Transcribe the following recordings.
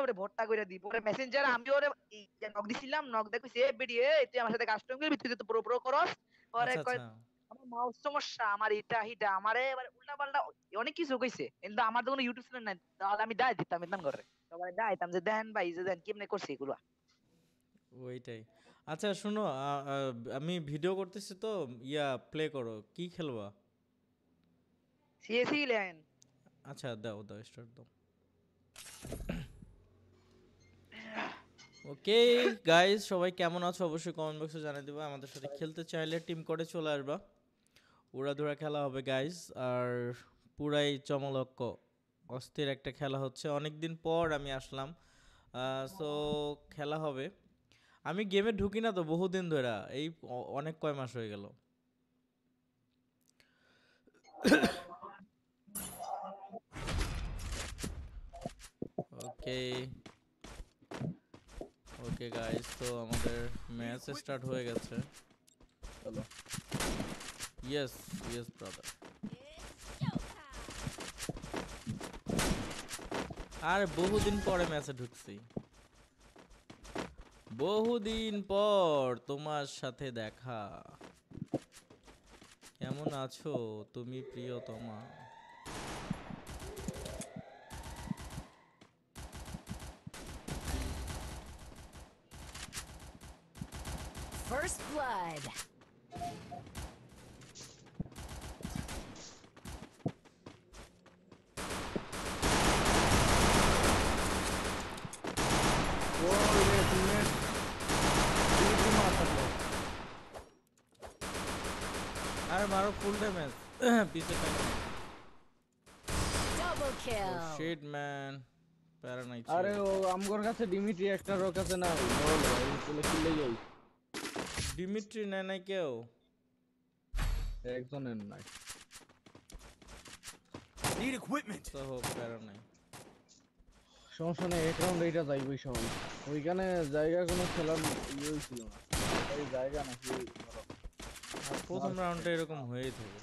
ওরে ভর্তা করে দিই। পরে মেসেঞ্জারে আমি ওরে নক দিছিলাম, নক দেখছি এ বেডি এ তুই আমার সাথে কাস্টম করবি, তুই তো পুরো পুরো করস। পরে আচ্ছা কয় আচ্ছা। আমার মাউস সমস্যা, আমার এটা হিটা আমারে এবারে উল্টা পাল্টা অনেক কিছু কইছে, কিন্তু আমার তো কোনো ইউটিউব চ্যানেল নাই, তাহলে আমি দায় দিতাম ইতাম করে সবাই দায় দিতাম যে দেন ভাই যে দেন কেমনে করছে এগুলো। ওইটাই। আচ্ছা শোনো, আমি ভিডিও করতেছি তো, প্লে করো, কি খেলবা? সিএসি লেন। আচ্ছা দাও দাও, স্টার্ট দাও। ওকে গাইস, সবাই কেমন আছো অবশ্যই কমেন্ট বক্সে জানিয়ে দিবা। আমাদের সাথে খেলতে চাইলে টিম করে চলে আসবা, উড়াধুরা খেলা হবে গাইস। আর পুরাই চমলক্ষ অস্থির একটা খেলা হচ্ছে, অনেক দিন পর আমি আসলাম। সো খেলা হবে। আমি গেমে ঢুকি না তো বহুদিন ধরে, এই অনেক কয় মাস হয়ে গেল। ওকে ওকে গাইস, তো আমাদের ম্যাচ স্টার্ট হয়ে গেছে। চলো। Yes yes brother. আর বহুদিন পরে ম্যাচে ঢুকছি, বহুদিন পর তোমার সাথে দেখা। কেমন আছো তুমি প্রিয়তমা? First blood. ওই রে টিমমেট, তুই মার থাকলো। আর মারো ফুল ড্যামেজ। পিছে Double kill. শিট ম্যান, প্যারা নাই আরে ছিল। ও আমগোর কাছে ডিমিট্রি একটা রোক আছে না, বল ভাই চলে কিলে যাই। ডিমিট্রি নেয় নাই কেউ? একজনের নাই। Need equipment. তো হোক, প্যারা নাই। সমস্যা নেই, এক রাউন্ড এইটা যাইবই সবাই। ওইখানে জায়গা কোনো খেলার ইয়ে ছিল না, এই জায়গা নাকি আর প্রথম রাউন্ডে এরকম হয়েই থাকে,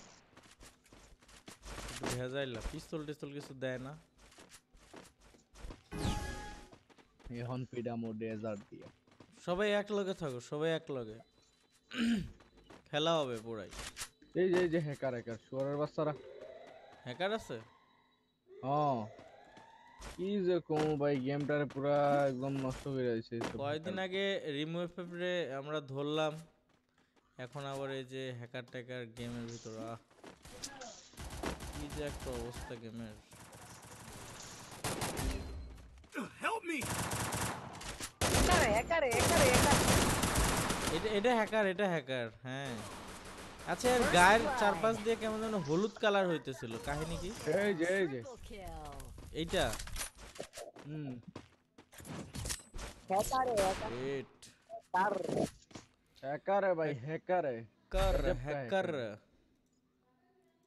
ভেজাইলা পিস্তল টিস্তল কিছু দেয় না। এখন পিডা মোডে ডেজার্ট দিয়ে। সবাই এক লগে থাকো, সবাই এক লগে, খেলা হবে পুরাই। এই যে হ্যাকার হ্যাকার শুয়ারের বাচ্চারা। হ্যাকার আছে? হ্যাঁ, কি যে কম ভাই, গেমটারে পুরা একদম নষ্ট করে দিয়েছে এইসব কয়েকদিন hacker। আগে রিমুভ পেপারে আমরা ধরলাম, এখন আবার এই যে হ্যাকার ট্যাকার গেমের ভিতর। কি যে একটা অবস্থা গেমের। Help me. একারে একারে একারে একারে এটা এটা হ্যাকার, এটা হ্যাকার, হ্যাঁ। আচ্ছা, এর গায়ের চারপাশ দিয়ে কেমন যেন হলুদ কালার হইতেছিল, কাহিনী কি? এই যে Triple kill. এইটা হুম, একারে একারে এট তার হ্যাকারে ভাই হ্যাকারে। কার गजब का হ্যাকার।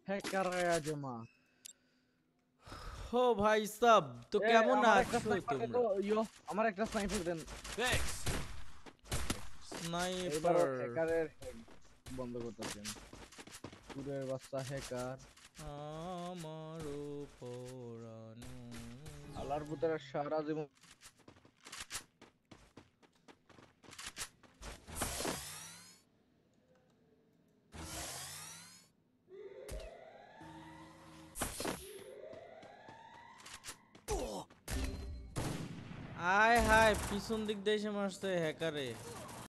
हैकर है आज माँ। ও ভাই সাব, তো কেমন আমার একটা আছো স্নাইপার তোমরা? তো ইয়ো, আমার একটা স্নাইপার দেন। Thanks. এবার স্নাইপার। হ্যাকারের বন্ধ করতেছেন, পুরের বাচ্চা হ্যাকার। আমার পরানো। আলার পুতের সারা জীবন। আয় হায়, পিছন দিক দিয়ে এসে মারছে হ্যাকারে।